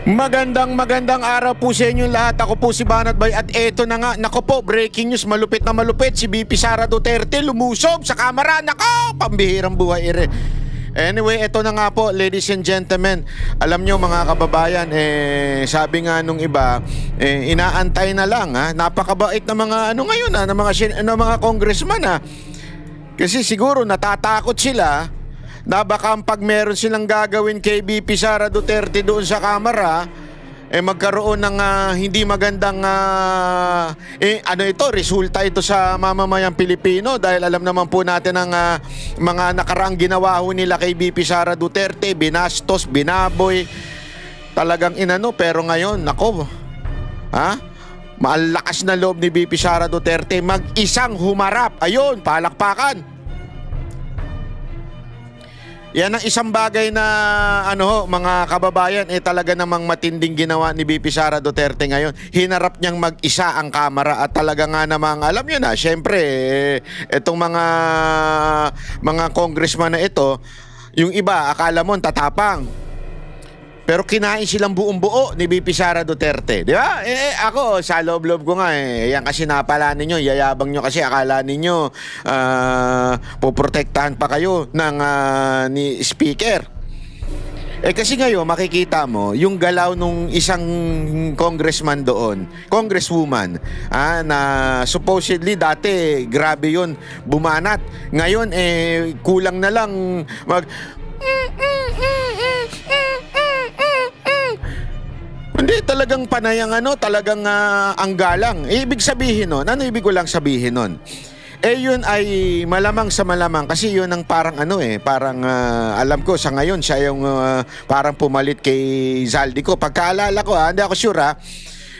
Magandang araw po sa inyo lahat. Ako po si Banat Bay at eto na nga, nako po, breaking news, malupit na malupit. Si VP Sara Duterte lumusob sa kamera. Nako, pambihirang buhay ere. Anyway, eto na nga po, ladies and gentlemen. Alam nyo mga kababayan, sabi nga nung iba, inaantay na lang ha. Napakabait na mga ano ngayon ha, ng mga congressman ha. Kasi siguro natatakot sila na baka pag meron silang gagawin kay VP Sara Duterte doon sa kamera, magkaroon ng hindi magandang resulta ito sa mamamayang Pilipino, dahil alam naman po natin ang mga nakaraang ginawa ho nila kay VP Sara Duterte, binastos, binaboy, talagang inano. Pero ngayon, nako, malakas na loob ni VP Sara Duterte mag-isang humarap. Ayun, palakpakan. Yan ang isang bagay na mga kababayan, talaga namang matinding ginawa ni VP Sara Duterte ngayon. Hinarap niyang mag-isa ang kamera at talaga nga namang alam niyo na, syempre itong mga congressman na ito, yung iba akala mo tatapang. Pero kinain silang buong buo ni VP Sara Duterte. Di ba? Ako, sa loob-loob ko nga yan kasi napala ninyo, yayabang nyo kasi akala ninyo poprotektahan pa kayo ng ni speaker. Kasi ngayon makikita mo yung galaw nung isang congressman doon, congresswoman, na supposedly dati grabe yun, bumanat. Ngayon kulang na lang hindi, talagang panayang talagang ang galang. Ibig sabihin nun, ano ibig ko lang sabihin nun? Yun ay malamang sa malamang kasi yun ang parang parang alam ko sa ngayon siya yung parang pumalit kay Zaldico. Pagkaalala ko hindi ako sure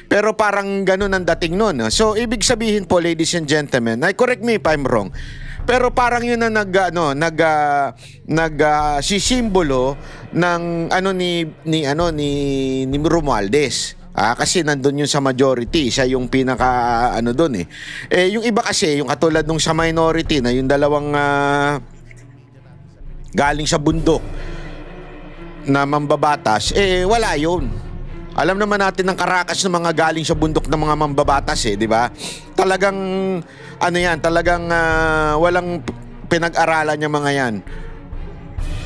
pero parang ganun ang dating nun. So ibig sabihin po, ladies and gentlemen, correct me if I'm wrong, pero parang yun ang sisimbolo ng ni Romualdez. Kasi nandun yun sa majority, siya yung pinaka doon yung iba kasi, yung katulad nung sa minority na yung dalawang galing sa bundok na mambabatas, wala yun. Alam naman natin ang karakas ng mga galing sa bundok ng mga mambabatas di ba? Talagang talagang walang pinag-aralan yung mga yan.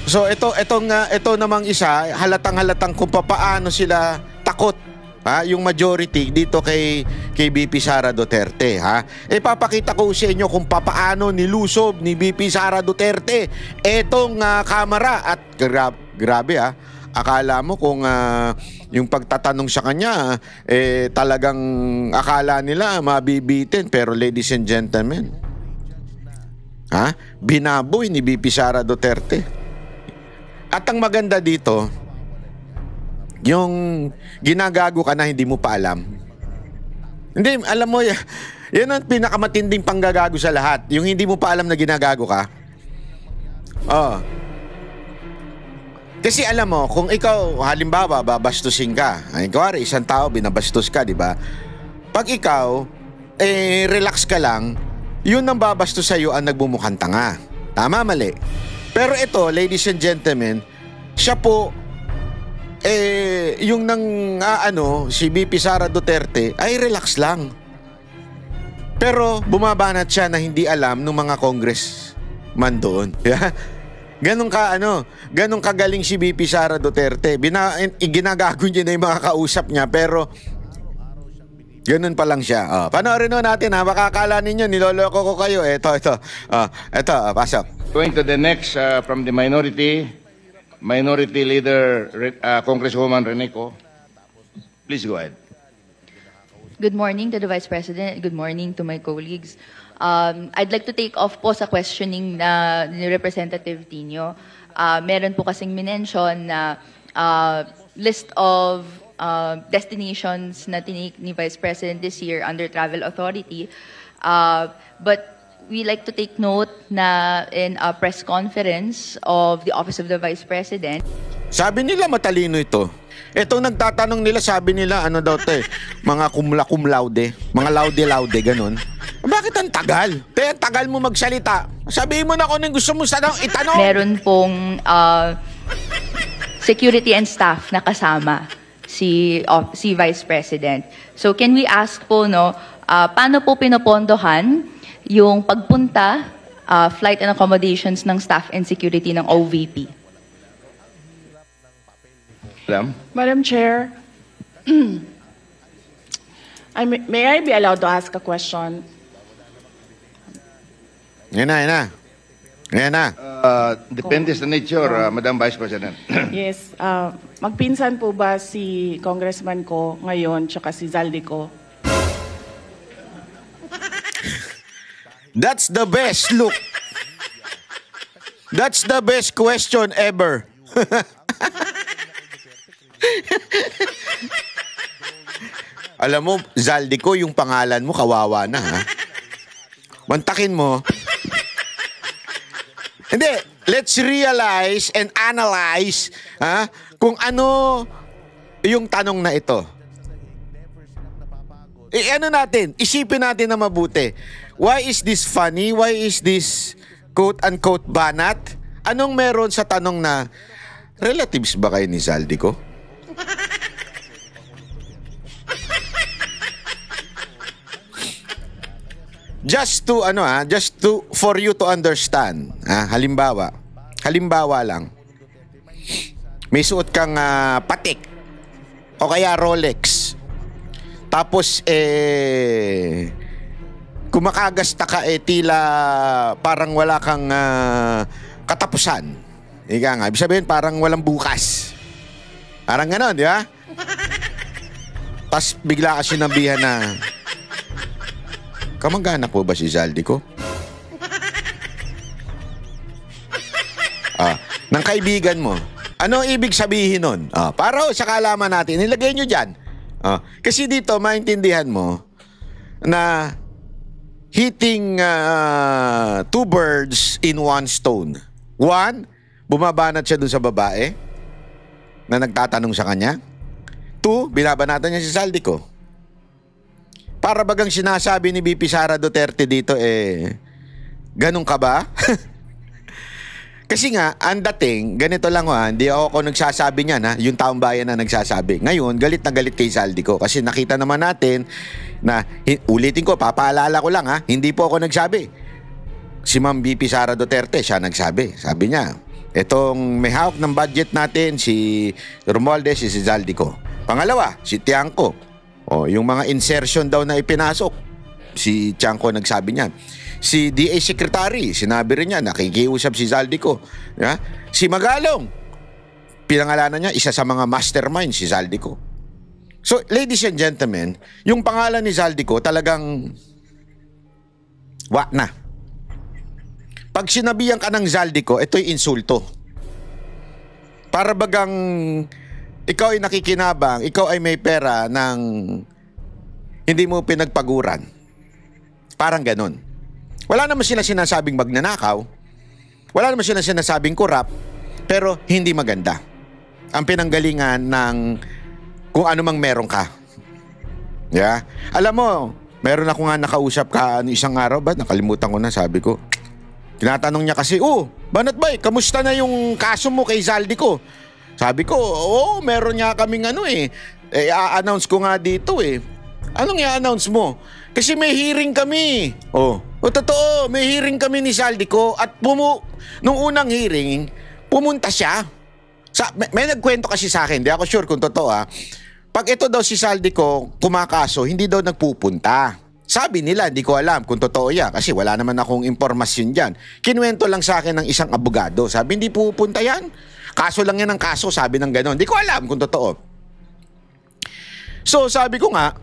So ito namang isa, halatang-halatang kung paano sila takot yung majority dito kay VP Sara Duterte papakita ko sa inyo kung paano nilusob ni VP Sara Duterte etong kamera at grabe akala mo kung yung pagtatanong sa kanya talagang akala nila mabibitin, pero ladies and gentlemen, binaboy ni VP Sara Duterte. At ang maganda dito, yung ginagago ka na hindi mo pa alam. Hindi, alam mo, yan ang pinakamatinding panggagago sa lahat, yung hindi mo pa alam na ginagago ka. Kasi alam mo, kung ikaw, halimbawa, babastusin ka. Kuwari, isang tao, binabastos ka, di ba? Pag ikaw, relax ka lang, yun ang babastos sa'yo ang nagbumukhang tanga. Tama, mali. Pero ito, ladies and gentlemen, siya po, yung si VP Sara Duterte, ay relax lang. Pero bumabanat siya na hindi alam ng mga congressman doon. Ganun kagaling si VP Sara Duterte. Ginagago niya na yung mga kausap niya, pero ganun pa lang siya. Panoorin natin makakala ninyo niloloko ko kayo. Ito, pasok. Going to the next from the minority leader, Congresswoman Reneco. Please go ahead. Good morning to the Vice President. Good morning to my colleagues. I'd like to take off po sa questioning ni Representative Tino. Meron po kasing minention na list of destinations na tinake ni Vice President this year under Travel Authority. But we like to take note na in a press conference of the Office of the Vice President, sabi nila matalino ito. Itong nagtatanong nila, sabi nila mga cum laude, mga laude, ganun. Bakit ang tagal? Ang tagal mo magsalita. Sabihin mo na kung anong gusto mo itanong. meron pong security and staff na kasama si Vice President. So can we ask po, no, paano po pinopondohan yung pagpunta, flight and accommodations ng staff and security ng OVP? Madam? Madam Chair, may I be allowed to ask a question? Yan na, yan na. Yan na. Depende sa nature, Madam Vice President. Yes. Magpinsan po ba si Congressman ko ngayon tsaka si Zaldico? That's the best. Look. That's the best question ever. Alam mo, Zaldico, yung pangalan mo, kawawa na, ha? Mantakin mo. Hindi, let's realize and analyze, ha, kung ano yung tanong na ito. Ano natin, isipin natin na mabuti. Why is this funny? Why is this quote-unquote banat? Anong meron sa tanong na relatives ba kayo ni Zaldico? Just to for you to understand. Halimbawa lang. May suot kang patik o kaya Rolex. Tapos kumakagasta ka tila parang wala kang katapusan. Ika nga, ibig sabihin parang walang bukas. Parang gano'n, di ba? Tapos bigla ka sinabihan na, kamag-anak po ba si Zaldico? Ng kaibigan mo. Ano ibig sabihin nun? Para sa kaalaman natin, nilagay nyo dyan. Kasi dito, maintindihan mo na hitting two birds in one stone. One, bumabanat siya dun sa babae na nagtatanong sa kanya. Two, binabanatan niya si Zaldico. Para bagang sinasabi ni VP Sara Duterte dito, ganun ka ba? Kasi nga, ang dating, ganito lang hindi ako nagsasabi niyan, yung taong bayan na nagsasabi. Ngayon, galit na galit kay Zaldico kasi nakita naman natin na, ulitin ko, papaalala ko lang hindi po ako nagsabi. Si Ma'am VP Sara Duterte, siya nagsabi. Sabi niya, etong may hawak ng budget natin, si Romualdez, si Zaldico. Pangalawa, si Tiangco. Yung mga insertion daw na ipinasok, si Tiangco nagsabi niyan. Si DA Secretary, sinabi rin niya, nakikiusap si Zaldico. Si Magalong, pinangalanan niya, isa sa mga mastermind si Zaldico. So, ladies and gentlemen, yung pangalan ni Zaldico talagang wak na. Pag sinabihan ka ng Zaldico, ito'y insulto. Para bagang ikaw ay nakikinabang, ikaw ay may pera ng hindi mo pinagpaguran. Parang ganon. Wala naman sila sinasabing magnanakaw. Wala naman sila sinasabing korap. Pero hindi maganda. Ang pinanggalingan ng kung ano mang meron ka. Yeah? Alam mo, meron ako nga nakausap isang araw, ba? Nakalimutan ko na, sabi ko. Tinatanong niya kasi, Banat Bay, kamusta na yung kaso mo kay Zaldico? Sabi ko, meron niya kaming i-announce ko nga dito Anong i-announce mo? Kasi may hearing kami. Totoo, may hearing kami ni Zaldico at nung unang hearing, pumunta siya. May nagkwento kasi sa akin, di ako sure kung totoo Pag ito daw si Zaldico kumakaso, hindi daw nagpupunta. Sabi nila, hindi ko alam kung totoo yan kasi wala naman akong impormasyon dyan. Kinuwento lang sa akin ng isang abogado. Sabi, hindi pupunta yan. Kaso lang yan ang kaso, sabi ng ganon. Hindi ko alam kung totoo. So sabi ko nga,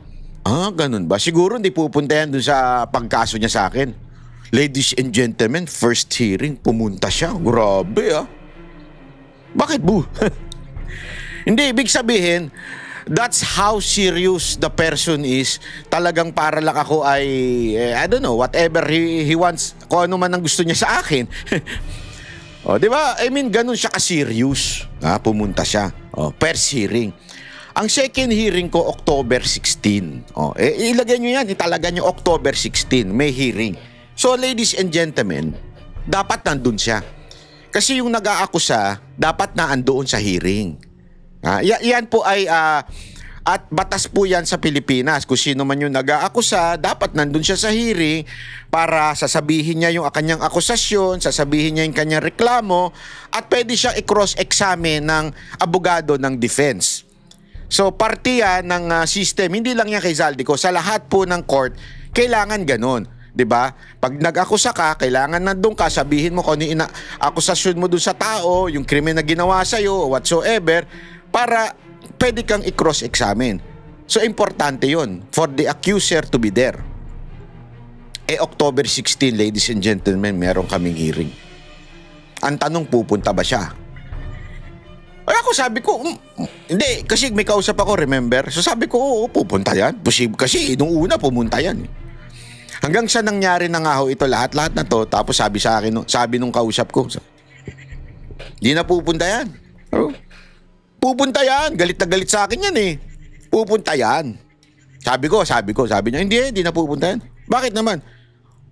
ganun ba? Siguro hindi pupunta yan dun sa pagkaso niya sa akin. Ladies and gentlemen, first hearing, pumunta siya. Grabe Bakit bu? Hindi, ibig sabihin, that's how serious the person is. Talagang para lang ako ay, I don't know, whatever he wants, kung ano man ang gusto niya sa akin. Di ba? I mean, ganun siya ka-serious. Pumunta siya. First hearing. Ang second hearing ko, October 16. Ilagay nyo yan. Italaga nyo October 16. May hearing. So, ladies and gentlemen, dapat nandun siya. Kasi yung nag-aakusa, dapat na andoon sa hearing. Yan po ay at batas po yan sa Pilipinas. Kung sino man yung nag-aakusa, dapat nandun siya sa hearing para sasabihin niya yung kanyang akusasyon, sasabihin niya yung kanyang reklamo, at pwede siyang i-cross-examine ng abogado ng defense. So, parte yan ng system, hindi lang yan kay Zaldico, sa lahat po ng court, kailangan ganun. 'Di ba? Pag nag-akusa ka, kailangan nandun ka, sabihin mo kung ano yung akusasyon mo dun sa tao, yung krimen na ginawa sa'yo, whatsoever, para pwede kang i-cross-examine. So, importante yun for the accuser to be there. October 16, ladies and gentlemen, meron kaming hearing. Ang tanong, pupunta ba siya? Ay, ako sabi ko, hindi, kasi may kausap ako, remember? So, sabi ko, oo, pupunta yan. Posible, kasi nung una, pumunta yan. Hanggang sa nangyari na nga ho ito, lahat na to, tapos sabi sa akin, sabi nung kausap ko, di na pupunta yan. Pupunta yan. Galit na galit sa akin yan eh. Pupunta yan. Sabi niya, hindi na pupunta yan. Bakit naman?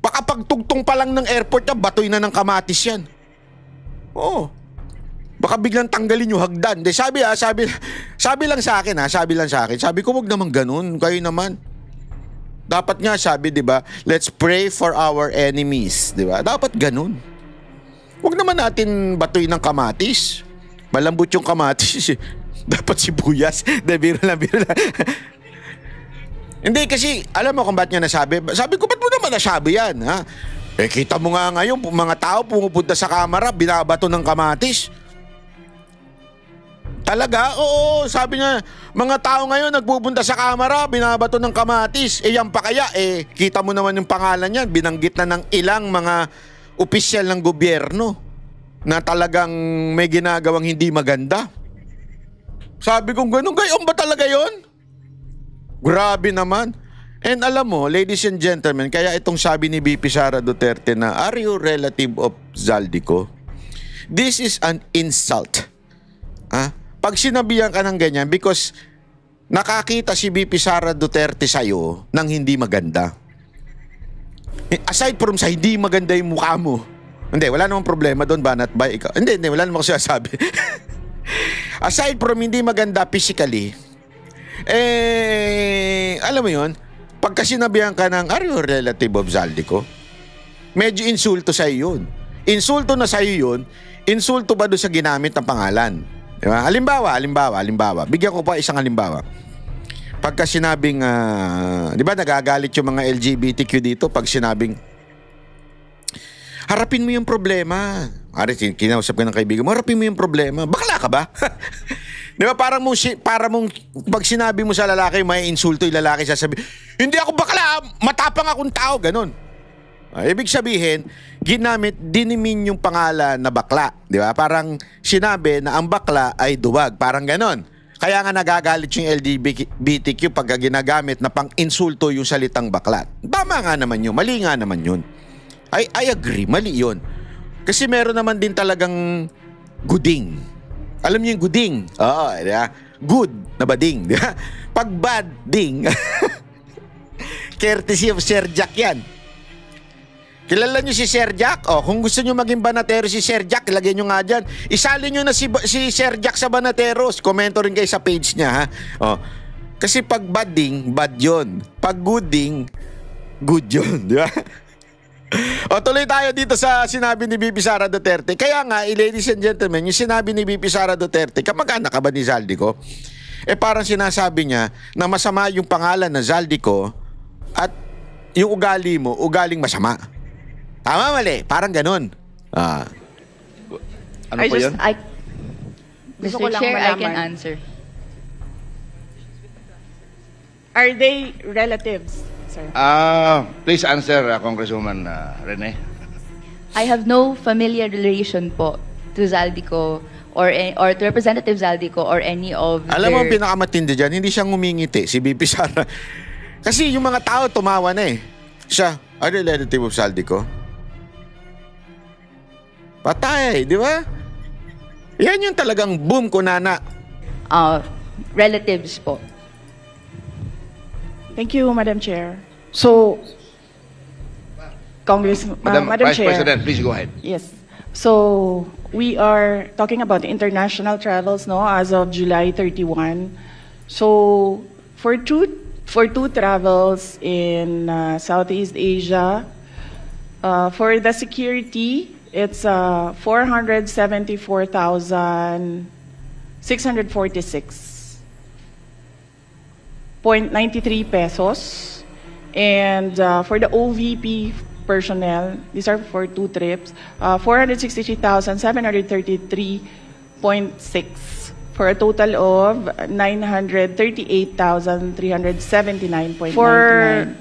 Baka pagtugtong pa lang ng airport niya, batoy na ng kamatis yan. Oo. Baka biglang tanggalin yung hagdan. De, sabi lang sa akin. Sabi ko, wag naman ganun. Kayo naman. Dapat nga sabi, di ba, let's pray for our enemies. Di ba? Dapat ganun. Wag naman natin batoy ng kamatis. Malambot yung kamatis. Dapat sibuyas. Biro lang. Hindi kasi, alam mo kung ba't niya nasabi? Sabi ko, ba't mo naman nasabi yan? Ha? Kita mo nga ngayon, mga tao pumupunta sa kamera, binabato ng kamatis. Talaga? Oo, sabi niya, mga tao ngayon nagpupunta sa kamera, binabato ng kamatis. Yan pa kaya, kita mo naman yung pangalan niyan, binanggit na ng ilang mga opisyal ng gobyerno na talagang may ginagawang hindi maganda. Sabi kong ganun, gayon ba talaga yon? Grabe naman. And alam mo, ladies and gentlemen, kaya itong sabi ni VP Sara Duterte na, are you relative of Zaldico? This is an insult. Pag sinabihan ka ng ganyan, because nakakita si VP Sara Duterte sa'yo ng hindi maganda. Aside from sa hindi maganda yung mukha mo, hindi, wala namang problema doon, banat ba ikaw? Hindi, wala namang sinasabi. Aside from hindi maganda physically, alam mo yun, pagka sinabihan ka ng, are you relative of Zaldico? Medyo insulto sa'yo yun. Insulto na sa'yo yun, insulto ba doon sa ginamit ng pangalan? Diba? Halimbawa. Bigyan ko pa isang halimbawa. Pagka sinabing, di ba nagagalit yung mga LGBTQ dito pag sinabing, harapin mo yung problema. Kinausap ka ng kaibigan mo, harapin mo yung problema. Bakla ka ba? Di ba parang mong pag sinabi mo sa lalaki, may insulto yung lalaki, sasabi, hindi ako bakla, matapang akong tao, ganun. Ibig sabihin, dinimin yung pangalan na bakla. Di ba? Parang sinabi na ang bakla ay duwag. Parang ganon. Kaya nga nagagalit yung LGBTQ pag ginagamit na pang-insulto yung salitang bakla. Tama nga naman yun. Mali nga naman yun. I agree. Mali yun. Kasi meron naman din talagang guding. Alam niyo yung guding? Oo. Good na bading. Di ba? Pag bad ding, courtesy of Sir Jack yan. Kilala nyo si Sir Jack? Kung gusto nyo maging banatero si Sir Jack, ilagay nyo nga dyan. Isali nyo na si Sir Jack sa banateros. Komento rin kayo sa page niya, ha? Kasi pag badding, bad yun. Pag gooding, good yun. Di ba? Tuloy tayo dito sa sinabi ni VP Sara Duterte. Kaya nga, ladies and gentlemen, yung sinabi ni VP Sara Duterte, kamag-anak ka ba ni Zaldico? Parang sinasabi niya na masama yung pangalan na Zaldico at yung ugali mo, ugaling masama. Tama, mali. Parang ganun. Ano po yun? Gusto ko Mr. lang Chair, I can malaman. answer. Are they relatives, sir? Please answer, Congresswoman Rene. I have no familiar relation po to Zaldico or to Representative Zaldico or any of Alam mo, ang their... pinakamatindi dyan, hindi siya ngumingiti, si VP Sara. Kasi yung mga tao tumawa na eh. Siya, are you relative of Zaldico? Patay, di ba? Yan yung talagang boom kunana. relatives po. Thank you, Madam Chair. So, Madam Vice Chair. President, please go ahead. Yes. So we are talking about international travels, no, as of July 31. So for two travels in Southeast Asia, for the security, it's 474,646.93 pesos. And for the OVP personnel, these are for two trips, 463,733.6 for a total of 938,379.99. For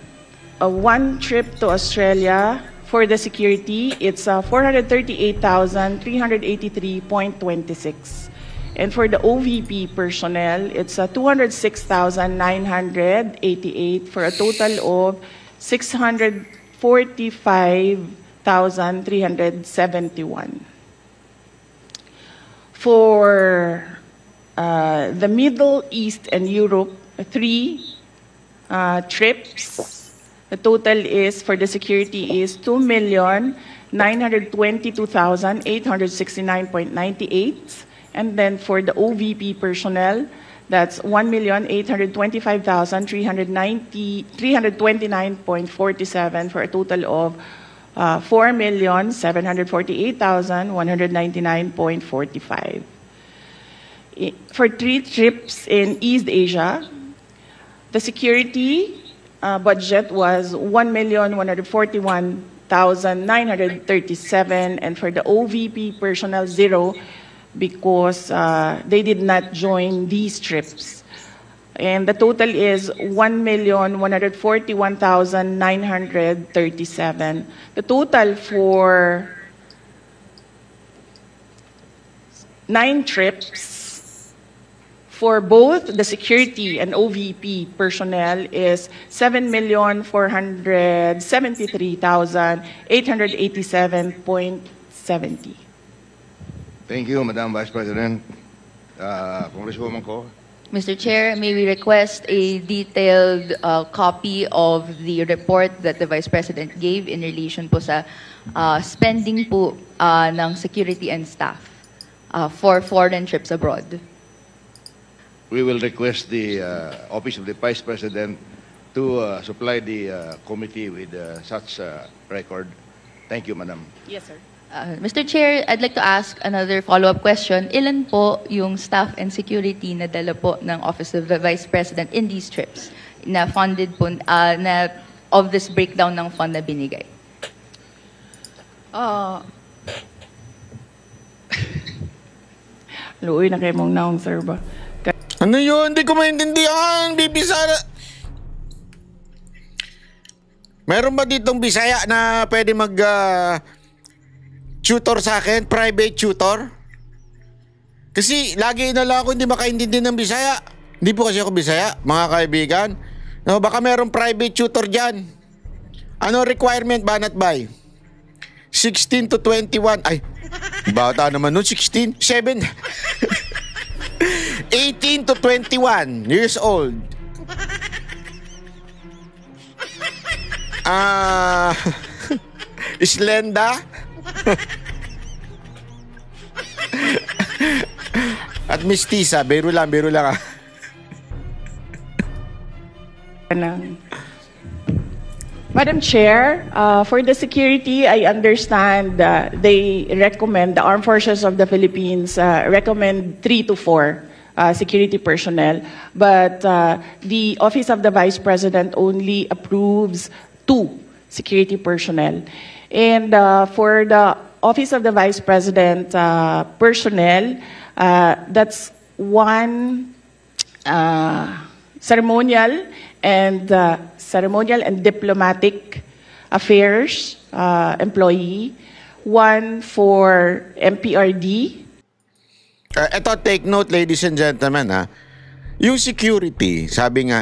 one trip to Australia, for the security, it's 438,383.26. And for the OVP personnel, it's 206,988 for a total of 645,371. For the Middle East and Europe, 3 trips, the total is for the security is 2,922,869.98. And then for the OVP personnel, that's 1,825,329.47 for a total of 4,748,199.45. For 3 trips in East Asia, the security budget was 1,141,937, and for the OVP personnel, 0, because they did not join these trips. And the total is 1,141,937. The total for 9 trips for both the security and OVP personnel is 7,473,887.70. Thank you, Madam Vice President. Congresswoman Ko. Mr. Chair, may we request a detailed copy of the report that the Vice President gave in relation po sa spending po ng security and staff for foreign trips abroad. We will request the Office of the Vice President to supply the committee with such record. Thank you, Madam. Yes, sir. Mr. Chair, I'd like to ask another follow-up question. Ilan po yung staff and security na dala po ng Office of the Vice President in these trips na funded po, na of this breakdown ng fund na binigay? Luoy na kayo mong naong, sir ba? Ano yun? Hindi ko maintindihan. Bibisara. Meron ba ditong Bisaya na pwede mag tutor sa akin? Private tutor? Kasi lagi na lang ako hindi makaintindi ng Bisaya. Hindi po kasi ako Bisaya, mga kaibigan. No, baka merong private tutor dyan. Ano requirement, Banat Bay? 16 to 21. Ay, bata naman nun, 16. 7. 18 to 21 years old. Islenda. At mistisa, biro lang ah. Madam Chair, for the security, I understand they recommend, the Armed Forces of the Philippines recommend 3 to 4 security personnel, but the Office of the Vice President only approves 2 security personnel. And for the Office of the Vice President personnel, that's 1 ceremonial and diplomatic affairs employee, 1 for MPRD. Ito, take note, ladies and gentlemen, ha. Yung security, sabi nga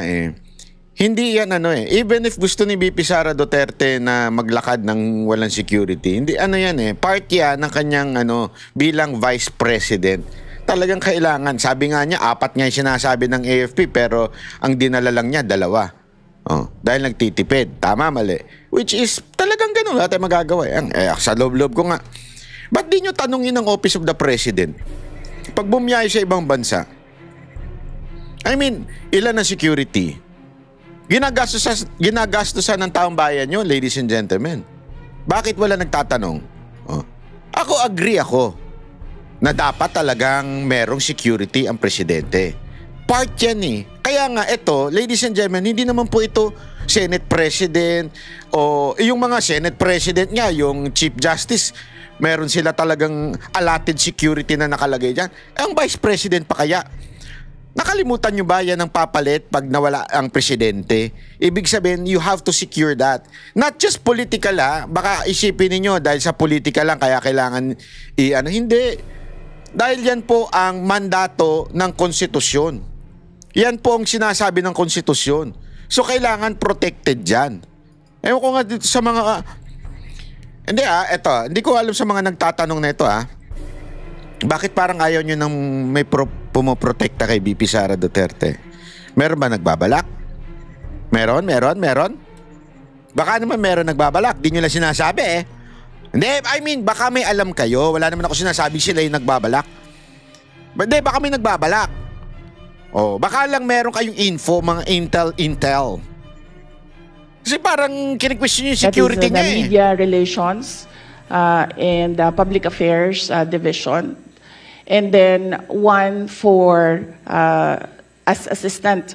hindi yan even if gusto ni BP Sara Duterte na maglakad ng walang security, hindi yan part yan ng kanyang bilang Vice President. Talagang kailangan, sabi nga niya, 4 nga yung sinasabi ng AFP, pero ang dinala lang niya 2. Dahil nagtitipid. Tama, mali. Which is talagang ganun, wala tayong magagawa. Sa loob-loob ko nga. Ba't di nyo tanungin ang Office of the President? Pag bumiyahe sa ibang bansa, I mean, ilan ang security? Ginagastusan ng taong bayan nyo, ladies and gentlemen. Bakit wala nagtatanong? Oh. Ako, agree ako na dapat talagang merong security ang presidente. Part yan eh. Kaya nga ito, ladies and gentlemen, hindi naman po ito Senate President o yung mga Senate President nga, yung Chief Justice, meron sila talagang allotted security na nakalagay dyan. Ang Vice President pa kaya? Nakalimutan nyo ba yan ang papalit pag nawala ang presidente? Ibig sabihin, you have to secure that. Not just political baka isipin niyo dahil sa political lang kaya kailangan hindi. Dahil yan po ang mandato ng konstitusyon. Yan po ang sinasabi ng konstitusyon. So kailangan protected dyan. Ewan ko nga dito sa mga... Hindi ko alam sa mga nagtatanong na ito Bakit parang ayaw nyo nang may pumoprotekta kay BP Sara Duterte? Meron ba nagbabalak? Meron? Baka naman meron nagbabalak. Di nyo lang sinasabi Hindi, I mean, baka may alam kayo. Wala naman ako sinasabi sila yung nagbabalak. Hindi, baka may nagbabalak. Baka lang meron kayong info, mga intel. Kasi parang kini-question yung security niya. That is the Media Relations and Public Affairs Division. And then one for as assistant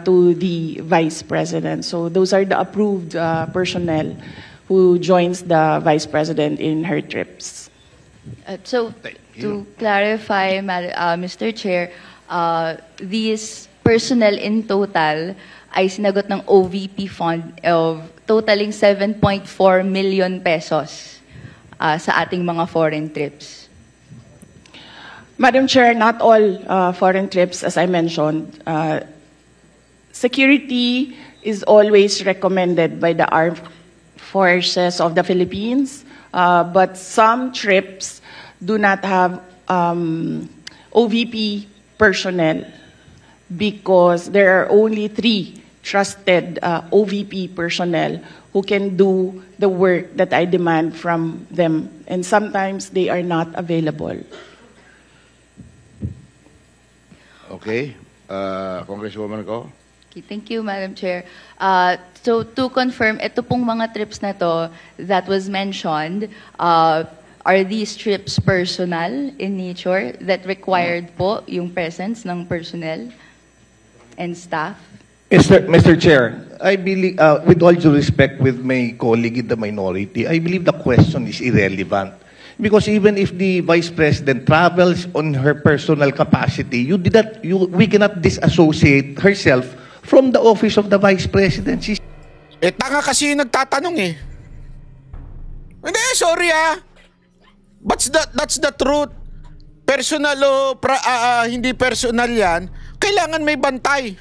to the Vice President. So those are the approved personnel who joins the Vice President in her trips. To clarify, Mr. Chair, these personnel in total ay sinagot ng OVP fund of totaling 7.4 million pesos sa ating mga foreign trips. Madam Chair, not all foreign trips, as I mentioned. Security is always recommended by the Armed Forces of the Philippines, but some trips do not have OVP personnel because there are only 3 trusted OVP personnel who can do the work that I demand from them, and sometimes they are not available. Okay. Congresswoman Go. Okay, thank you, Madam Chair. So to confirm, ito pong mga trips na to that was mentioned, are these trips personal in nature that required po yung presence ng personnel and staff? Mr. Chair, I believe, with all due respect with my colleague in the minority, I believe the question is irrelevant. Because even if the Vice President travels on her personal capacity, we cannot disassociate herself from the office of the Vice President. Tanga kasi yung nagtatanong Hindi, sorry That's the truth. Personal o hindi personal yan, kailangan may bantay.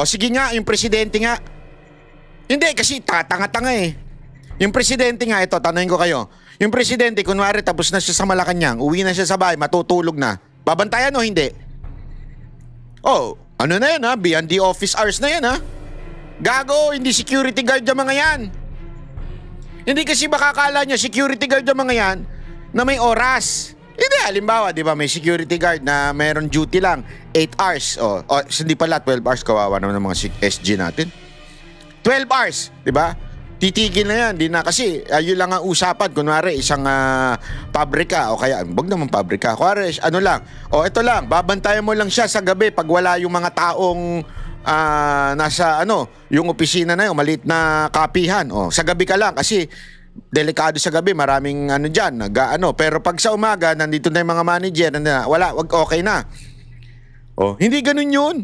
Sige nga, yung presidente nga. Hindi, kasi tanga-tanga Yung presidente nga, ito, tanongin ko kayo. Yung presidente, kunwari, tapos na siya sa Malacanang, uwi na siya sa bahay, matutulog na. Babantayan o hindi? Ano na yan Beyond the office hours na yan Gago, hindi security guard yung mga yan. Hindi kasi makakala niya security guard yung mga yan na may oras. Hindi, halimbawa, di ba, may security guard na mayroon duty lang, 8 hours. Hindi pala, 12 hours, kawawa naman ng mga SG natin. 12 hours, di ba? Titigil na yan, di na kasi, yun lang ang usapan. Kunwari, isang pabrika, o kaya, wag naman pabrika. Kunwari, ito lang, babantayan mo lang siya sa gabi pag wala yung mga taong nasa, yung opisina na yun, maliit na kapihan. Sa gabi ka lang, kasi, delikado sa gabi, maraming dyan, pero pag sa umaga, nandito na yung mga manager, wag okay na. Hindi ganun yun.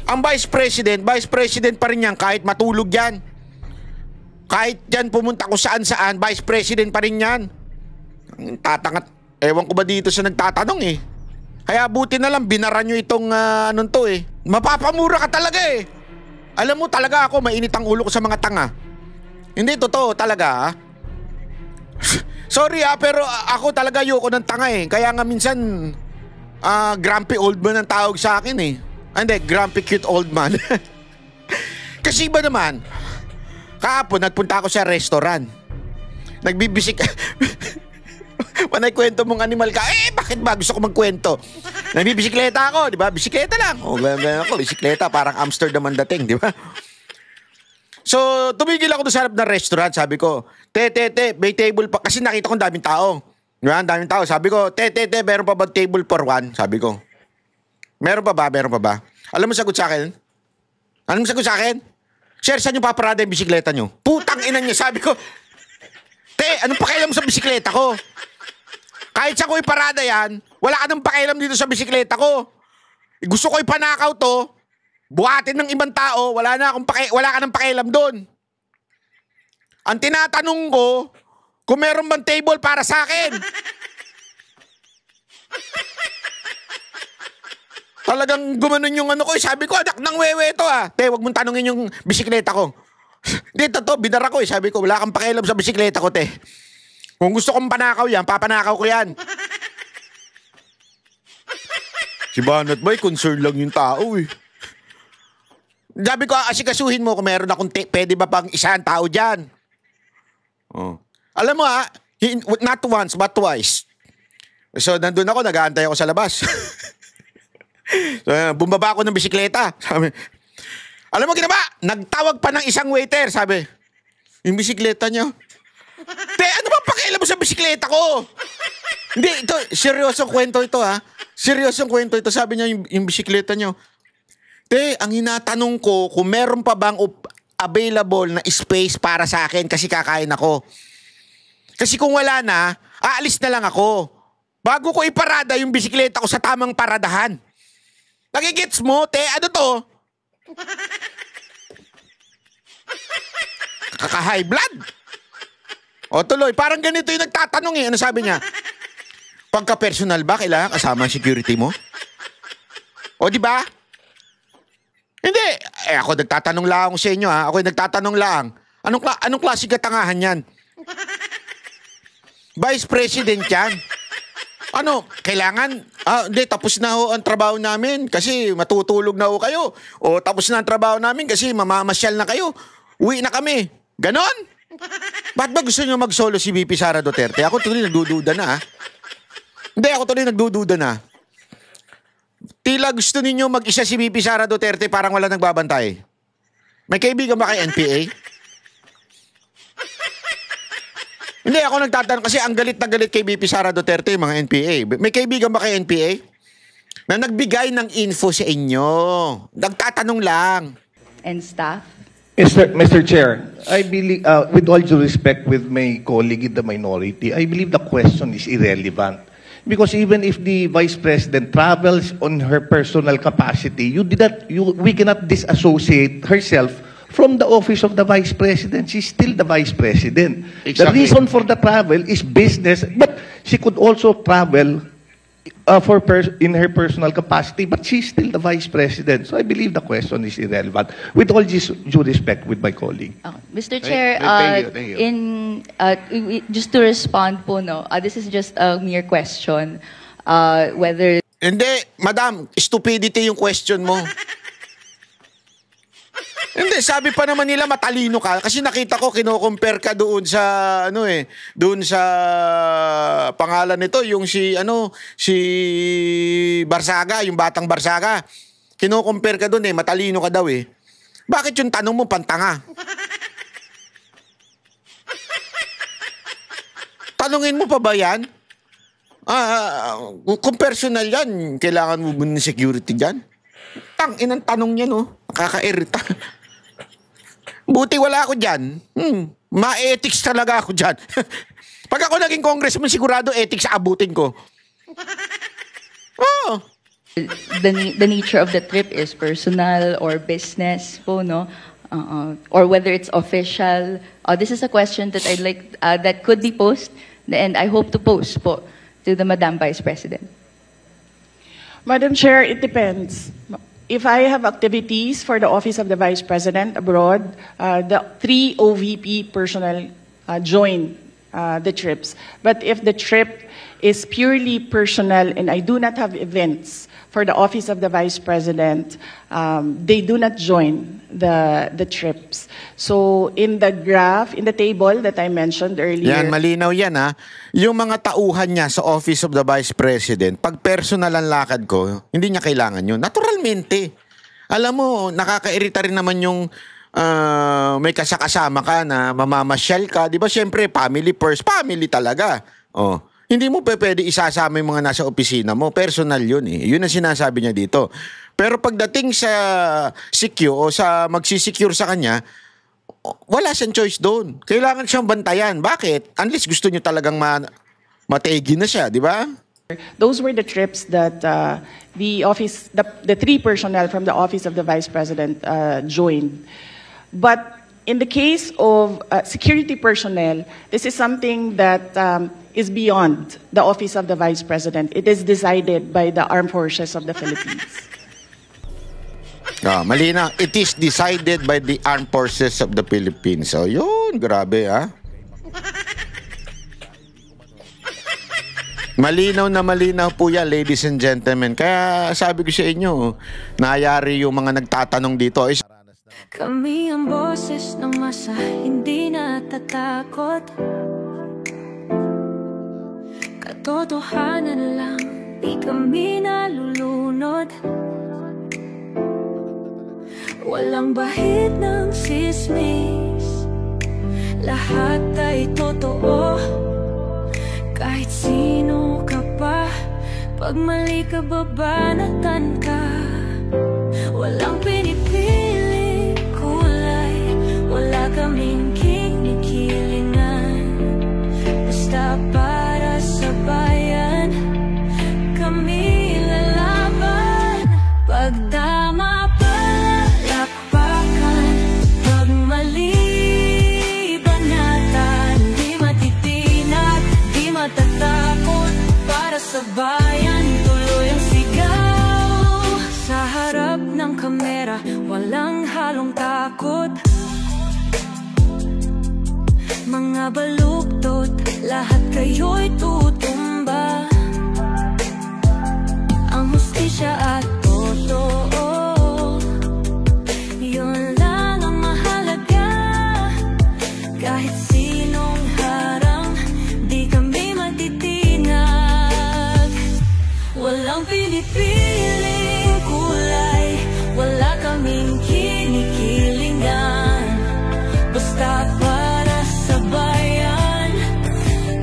Ang Vice President pa rin yan, kahit matulog yan. Kahit yan pumunta ko saan, Vice President pa rin yan. Tatangat, ewan ko ba dito sa nagtatanong Kaya buti na lang, binara nyo itong Mapapamura ka talaga Alam mo talaga ako, mainit ang ulo ko sa mga tanga. Hindi, totoo talaga Sorry pero ako talaga ayoko ng tanga Kaya nga minsan grumpy old man ang tawag sa akin Hindi, grumpy cute old man. Kasi ba naman, kahapon nagpunta ako sa restaurant. Nagbibisik Panay kwento mong animal ka. Bakit ba? Gusto ko magkwento. Nagbibisikleta ako, di ba? Bisikleta lang. Ganyan ako, bisikleta. Parang Amsterdam ang dating, di ba? So, tumigil ako doon sa harap ng restaurant. Sabi ko, te, may table pa. Kasi nakita ko daming tao. Diba? Daming tao. Sabi ko, te, meron pa ba table for one? Sabi ko. Meron pa ba? Alam mo sagot sa akin? Sir, saan yung paparada yung bisikleta nyo? Putang ina niya. Sabi ko, te, anong pakialam sa bisikleta ko? Kahit sa ko iparada yan, wala ka nang pakialam dito sa bisikleta ko. Gusto ko ipanakaw to, buhatin ng ibang tao, wala ka nang pakialam doon. Ang tinatanong ko, kung meron bang table para sa akin? Talagang gumanon yung ano ko. Sabi ko, anak ng wewe to ah. Te, wag mong tanungin yung bisikleta ko. Dito to, bidara ko eh. Sabi ko, wala kang pakialam sa bisikleta ko, te. Kung gusto kong panakaw yan, papanakaw ko yan. Si Banat Boy, concern lang yung tao eh. Sabi ko, asikasuhin mo kung meron akong pwede ba pang isang tao dyan. Oh. Alam mo not once but twice. So, nandun ako, nag-aantay ako sa labas. So, bumaba ako ng bisikleta. Sabi, alam mo ginawa? Nagtawag pa ng isang waiter. Sabi, yung bisikleta niya. Te, ano ba pakialam mo sa bisikleta ko? Hindi, ito, seryosong kwento ito ha. Seryosong kwento ito. Sabi niya yung bisikleta niya. Te, ang hinatanong ko, kung meron pa bang available na space para sa akin kasi kakain ako. Kasi kung wala na, aalis na lang ako. Bago ko iparada yung bisikleta ko sa tamang paradahan. Nagigits mo, te? Ano to? Kaka-high blood? O tuloy, parang ganito yung nagtatanong eh. Ano sabi niya? Pagka-personal ba, kailangan kasama ang security mo? O di ba? Hindi. Ako nagtatanong lang sa inyo ha. Ako nagtatanong lang. Anong klase katangahan yan? Vice President yan. Ano, kailangan, hindi, tapos na ho ang trabaho namin kasi matutulog na ho kayo. O tapos na ang trabaho namin kasi mamamasyal na kayo. Uwi na kami. Ganon? Ba't ba gusto nyo mag-solo si VP Sara Duterte? Ako tuloy nagdududa na ha. Hindi, ako tuloy nagdududa na. Tila gusto ninyo mag-isa si VP Sara Duterte parang wala nagbabantay. May kaibigan ba kay NPA? Hindi, ako nagtatanong kasi ang galit na galit kay VP Sara Duterte yung mga NPA. May kaibigan ba kay NPA? Na nagbigay ng info sa inyo. Nagtatanong lang. And staff? Mr. Chair, I believe, with all due respect with my colleague in the minority, I believe the question is irrelevant. Because even if the Vice President travels on her personal capacity, we cannot disassociate herself from the office of the Vice President. She's still the Vice President. Exactly. The reason for the travel is business, but she could also travel in her personal capacity, but she's still the Vice President. So I believe the question is irrelevant. With all due respect with my colleague. Mr. Chair, Thank you. just to respond po, this is just a mere question. Whether... Hindi, madam, stupidity yung question mo. Hindi, sabi pa naman nila matalino ka kasi nakita ko kino-compare ka doon sa doon sa pangalan nito yung si Barsaga, yung batang Barsaga. Kino-compare ka doon matalino ka daw eh. Bakit yung tanong mo pantanga? Tanungin mo pa ba yan? Kung personal yan, kailangan mo ng security dyan? Inang tanong niya, no? Nakaka-irita. Buti wala ako dyan. Ma-ethics talaga ako dyan. Pag ako naging congressman, sigurado ethics abutin ko. Oh. The nature of the trip is personal or business po, no? Or whether it's official. This is a question that I'd like, that could be posed, and I hope to post po to the Madam Vice President. Madam Chair, it depends. If I have activities for the Office of the Vice President abroad, the 3 OVP personnel join the trips. But if the trip is purely personal and I do not have events for the Office of the Vice President, they do not join the trips. So in the graph, in the table that I mentioned earlier, Yan, malinaw yan ha. Yung mga tauhan niya sa Office of the Vice President, pag personal ang lakad ko, hindi niya kailangan yun. Naturalmente. Alam mo, nakakairita rin naman yung may kasakasama ka na mamamasyal ka. Di ba, syempre, family first. Family talaga. Oh. Hindi mo pwede isasama yung mga nasa opisina mo. Personal yun eh. Yun ang sinasabi niya dito. Pero pagdating sa secure o sa magsisecure sa kanya, wala siyang choice doon. Kailangan siyang bantayan. Bakit? Unless gusto niyo talagang mategi na siya, di ba? those were the trips that the three personnel from the Office of the Vice President joined. But in the case of security personnel, this is something that is beyond the Office of the Vice President. It is decided by the Armed Forces of the Philippines. Malina, it is decided by the Armed Forces of the Philippines. So, yun, grabe ha. Malinaw na malinaw po yan, ladies and gentlemen. Kaya sabi ko sa inyo, nayari yung mga nagtatanong dito. Kami ang boses ng masa, hindi natatakot. Katotohanan lang, di kami nalulunod. Walang bahid ng sismis, lahat ay totoo. Kahit sino ka pa, pag mali ka babanatan ka. Walang pinipili kulay, wala kaming kinikilingan. Basta para sa bayan, kami lalaban. Pag tama palakpakan, pag mali banatan. Di matitinag, di matatakot, para sa bayan tuloy ang sigaw. Sa harap ng kamera, walang halong takot. Mga baluktot, lahat kayo'y tutumba. Ang hustisya at totoo, yun lang ang mahalaga. Kahit sinong harang, di kami matitinag. Walang pinipiling kulay, wala kaming kinikilingan. Basta para sa bayan,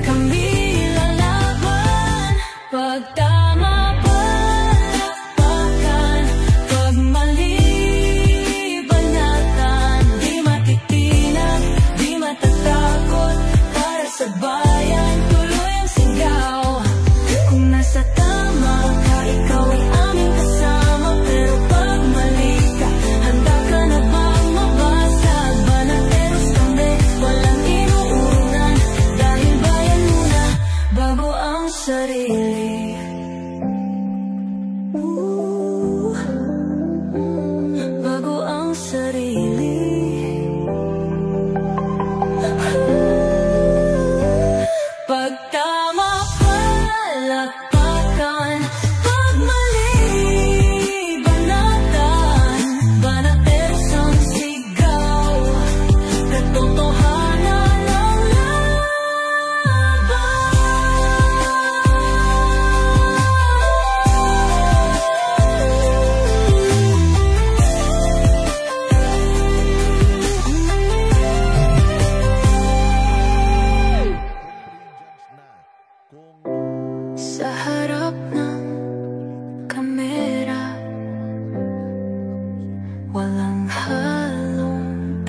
kami lalaban. Pag tama palakpakan, pag mali banatan. Di matitinag, di matatakot, para sa bayan tuloy ang sigaw. Kung nasa tama ka, ikaw ay aming kasama. Pero pag mali ka, handa ka na bang mabasag? Banateros kami, walang inuunan. Dahil bayan muna, bago ang sarili. Bago ang sarili. Pag tama palakpakan, pag mali banatan. Banateros ang sigaw, katotohanan ang laban. Sa harap ng kamera, walang halong